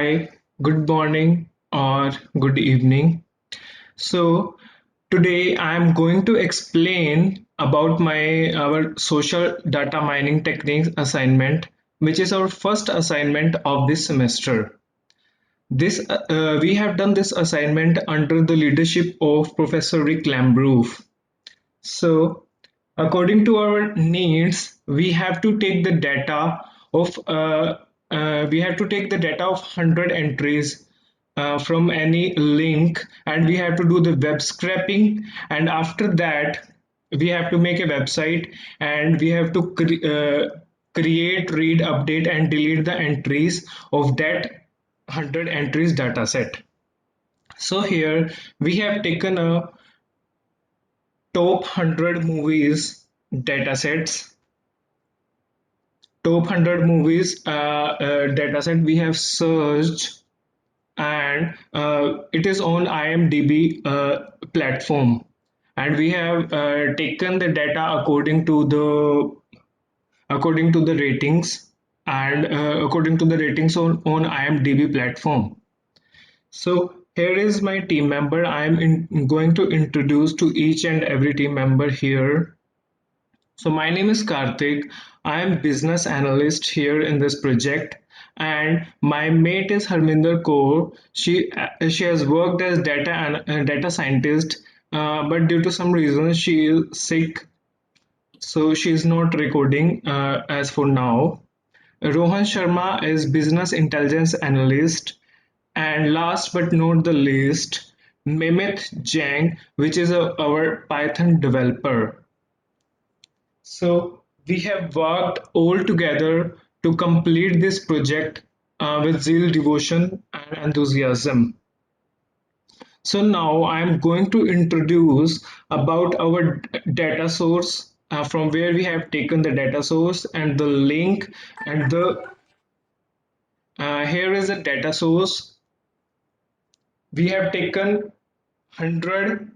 Hi, good morning or good evening. So today I am going to explain about my our social data mining techniques assignment, which is our first assignment of this semester. This we have done this assignment under the leadership of Professor Rick Lambroof. So, according to our needs, we have to take the data of 100 entries from any link, and we have to do the web scraping. And after that, we have to make a website, and we have to create, read, update, and delete the entries of that 100 entries data set. So here we have taken a top 100 movies datasets. Top 100 movies dataset we have searched, and it is on IMDb platform, and we have taken the data according to the ratings, and according to the ratings on IMDb platform. So here is my team member. Going to introduce to each and every team member here. So my name is Kartik. I am business analyst here in this project, and my mate is Harminder Kaur. She has worked as data scientist, but due to some reason she is sick, so she is not recording as for now. Rohan Sharma is business intelligence analyst, and last but not the least, Mehmet Jang, which is our Python developer. So we have worked all together to complete this project with zeal, devotion, and enthusiasm. So now I am going to introduce about our data source, from where we have taken the data source and the link, and the here is the data source. We have taken 100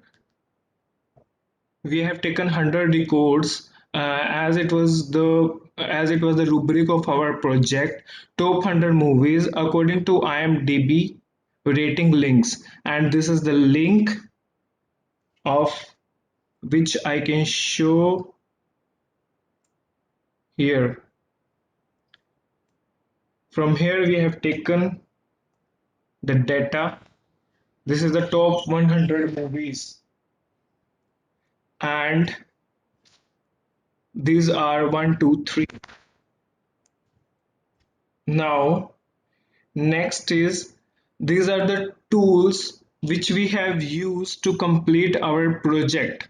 100 records, as it was the rubric of our project, top 100 movies according to IMDb rating links, and this is the link of which I can show here. From here we have taken the data. This is the top 100 movies, and these are 1, 2, 3. Now next is, these are the tools which we have used to complete our project.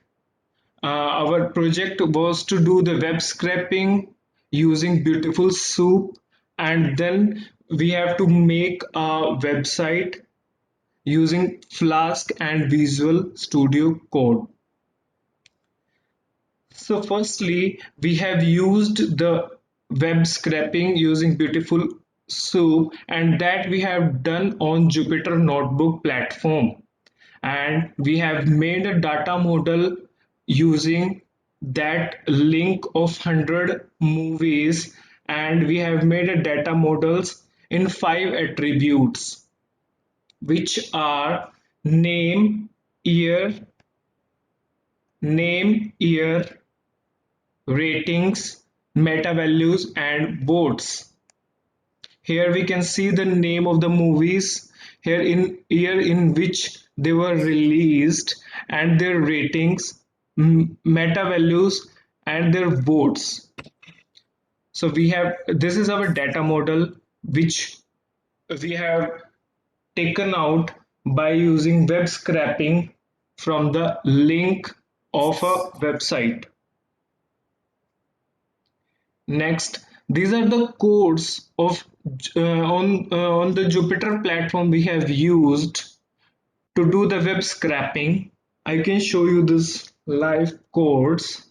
Our project was to do the web scraping using Beautiful Soup, and then we have to make a website using Flask and Visual Studio Code. So firstly, we have used the web scraping using Beautiful Soup, and that we have done on Jupyter Notebook platform. And we have made a data model using that link of 100 movies, and we have made a data models in 5 attributes, which are name, year, year, ratings, meta values, and votes. Here we can see the name of the movies, here in year in which they were released, and their ratings, meta values, and their votes. So we have, this is our data model which we have taken out by using web scraping from the link of a website. Next, these are the codes of on the Jupyter platform we have used to do the web scraping. I can show you this live codes.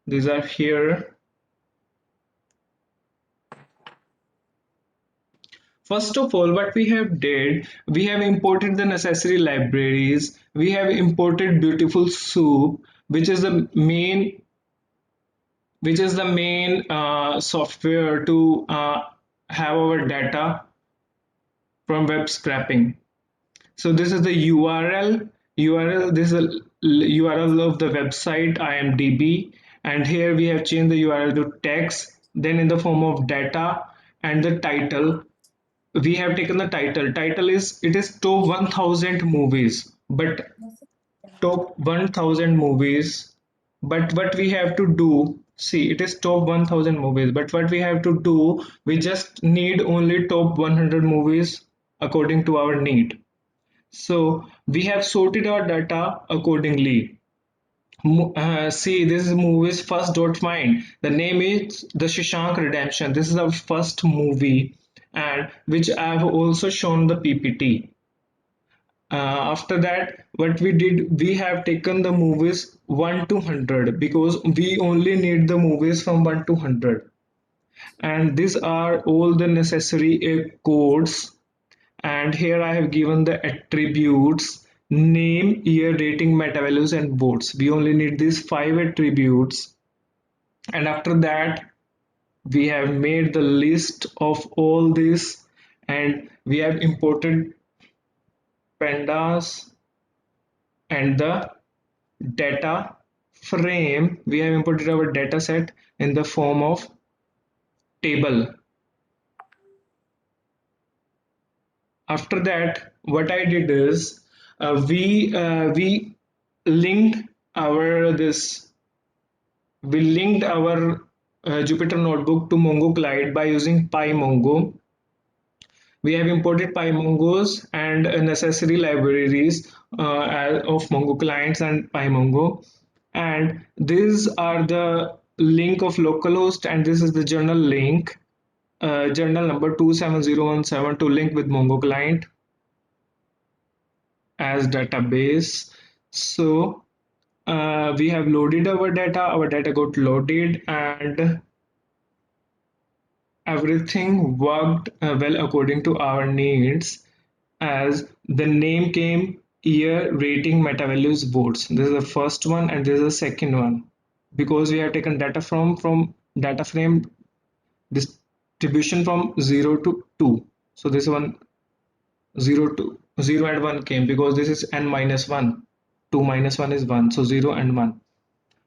These are here. First of all, what we have did, we have imported the necessary libraries. We have imported Beautiful Soup, which is the main software to have our data from web scraping. So this is the URL. This is the URL of the website IMDb, and here we have changed the URL to text. Then in the form of data and the title, we have taken the title. Title is it is top 1000 movies, but top 1000 movies. But what we have to do, see, it is top 1000 movies. But what we have to do, we just need only top 100 movies according to our need. So we have sorted our data accordingly. See, this is movie's first dot find. The name is The Shashank Redemption. This is our first movie, and which I have also shown the PPT. After that, what we did, we have taken the movies 1 to 100 because we only need the movies from 1 to 100. And these are all the necessary codes, and here I have given the attributes: name, year, rating, meta values, and votes. We only need these five attributes, and after that we have made the list of all this, and we have imported pandas and the data frame. We have imported our data set in the form of table. After that, what I did is we linked our this we linked our Jupyter notebook to Mongo client by using PyMongo. We have imported PyMongos and necessary libraries of Mongo clients and PyMongo. And these are the link of localhost, and this is the journal link, journal number 27017 to link with Mongo client as database. So we have loaded our data got loaded, and everything worked well according to our needs, as the name came, year, rating, meta values, votes. This is the first one, and this is the second one, because we have taken data from data frame distribution from 0 to 2. So this one 0 to 0 and 1 came because this is n minus 1. 2 minus 1 is 1, so 0 and 1.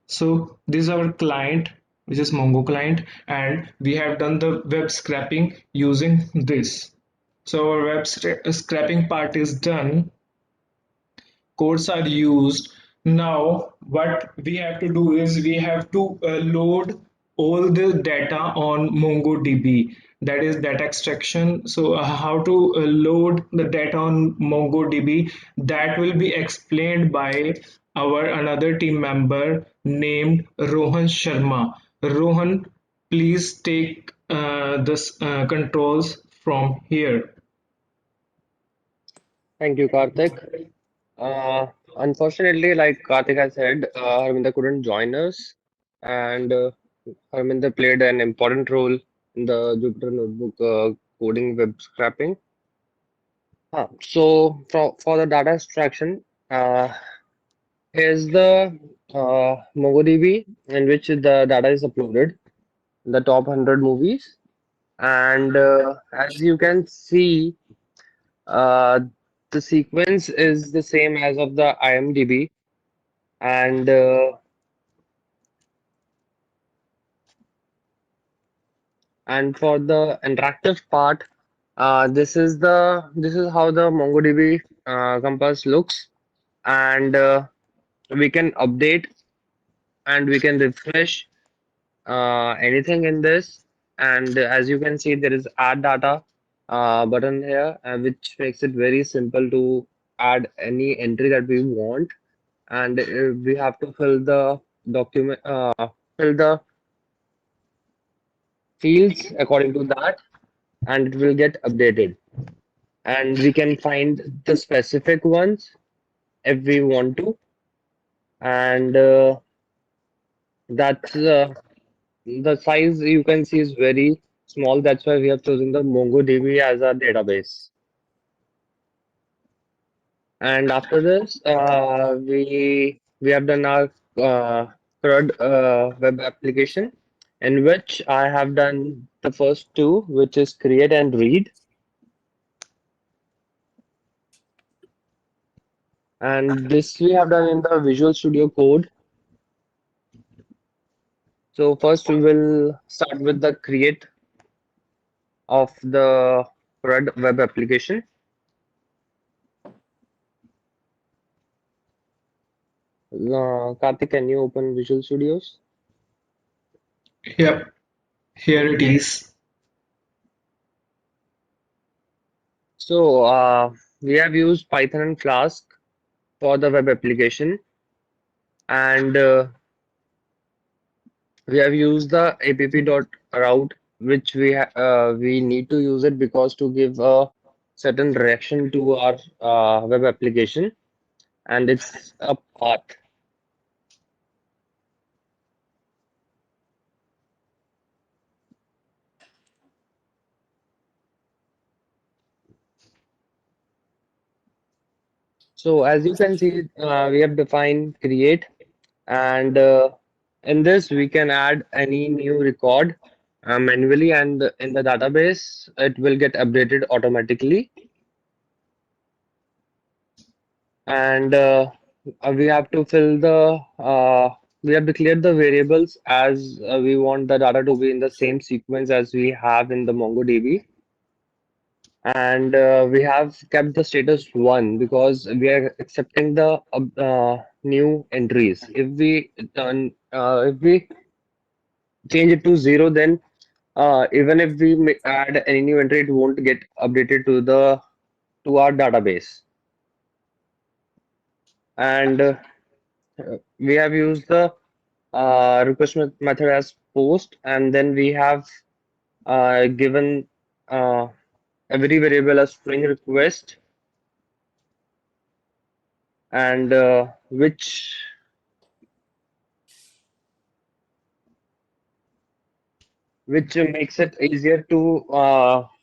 So this is our client, which is Mongo client, and we have done the web scraping using this. So our scraping part is done, codes are used. Now what we have to do is we have to load all the data on MongoDB. That is data extraction. So how to load the data on MongoDB, that will be explained by our another team member named Rohan Sharma. Rohan, please take this controls from here. Thank you, Karthik. Uh, Unfortunately, like Karthik has said, Harminder couldn't join us, and Harminder played an important role in the Jupyter Notebook coding web scraping. For the data extraction, here's the MongoDB in which the data is uploaded, the top 100 movies, and as you can see, uh, the sequence is the same as of the IMDb. And for the interactive part, this is how the MongoDB compass looks, and we can update and we can refresh anything in this. And as you can see, there is add data button here, which makes it very simple to add any entry that we want. And we have to fill the fields according to that, and it will get updated. And we can find the specific ones if we want to. And that's the size you can see is very small. That's why we have chosen the MongoDB as our database. And after this, we have done our CRUD web application. in which I have done the first two, which is create and read. And this we have done in the Visual Studio Code. So first we will start with the create of the red web application. Kartik, can you open Visual Studios? Yep, here it is. So we have used Python and Flask for the web application, and we have used the app.route, which we need to use it because to give a certain direction to our web application, and it's a path. So as you can see, we have defined create, and in this we can add any new record manually, and in the database it will get updated automatically. And we have to fill the we have declared the variables as we want the data to be in the same sequence as we have in the MongoDB. And we have kept the status 1 because we are accepting the new entries. If we change it to 0, then even if we add any new entry, it won't get updated to our database. And we have used the request method as post, and then we have given uh, every variable a string request, and which makes it easier to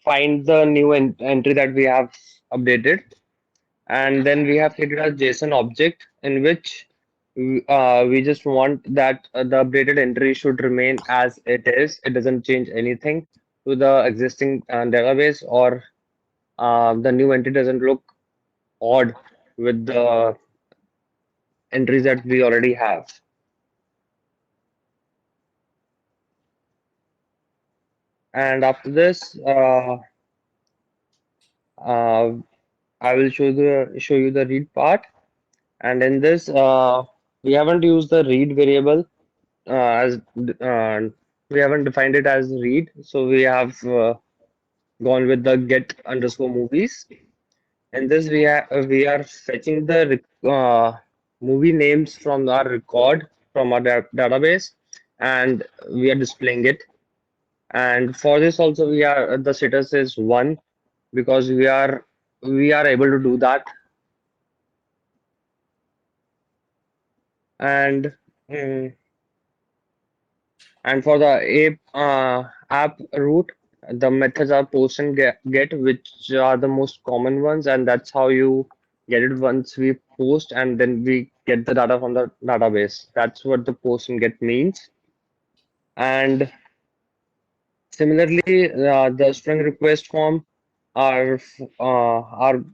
find the new entry that we have updated. And then we have created a JSON object in which we just want that the updated entry should remain as it is. It doesn't change anything to the existing database, or the new entry doesn't look odd with the entries that we already have. And after this, uh, I will show you the read part. And in this, we haven't used the read variable as we haven't defined it as read, so we have gone with the get underscore movies. In this, we are fetching the movie names from our record from our database, and we are displaying it. And for this also, we are the status is 1 because we are able to do that. And mm, And for the app route, the methods are post and get, which are the most common ones, and that's how you get it once we post and then we get the data from the database. That's what the post and get means. And similarly, the string request form are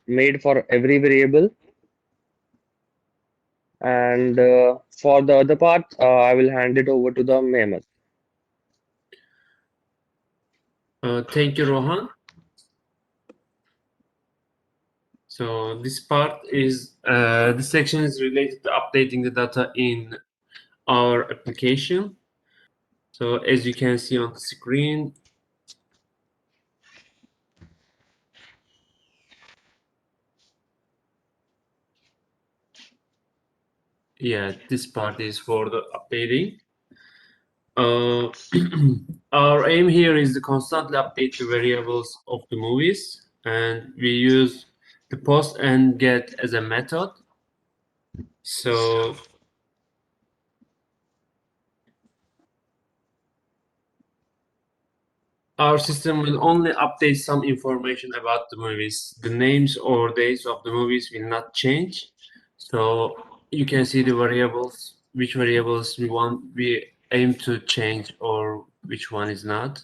made for every variable. And for the other part, I will hand it over to the Mehmet. Thank you, Rohan. So this section is related to updating the data in our application. So as you can see on the screen, yeah, this part is for the updating. Uh, our aim here is to constantly update the variables of the movies, and we use the post and get as a method. So our system will only update some information about the movies. The names or dates of the movies will not change. So you can see the variables, which variables we aim to change or which one is not.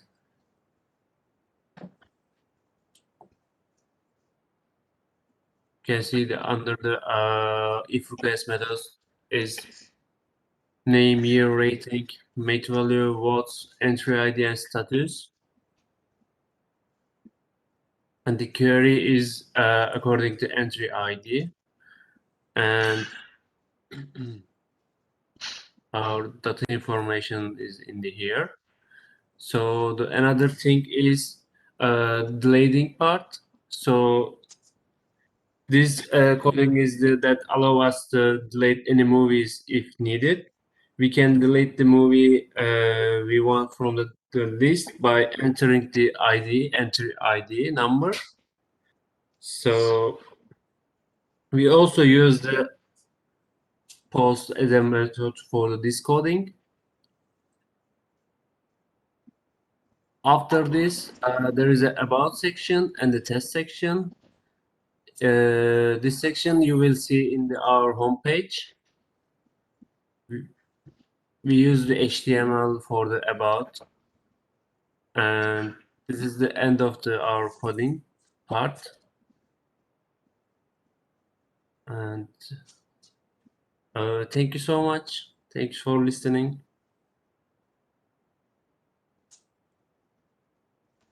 You can see the under the if request methods is name, year, rating, mate value, votes, entry ID, and status. And the query is according to entry ID. And our data information is in the here. So the another thing is delaying part. So this coding is that allow us to delete any movies if needed. We can delete the movie we want from the list by entering the entry ID number. So we also use the post as a method for the decoding. After this, there is a about section and the test section. This section you will see in our homepage. We use the HTML for the about, and this is the end of our coding part. And thank you so much. Thanks for listening.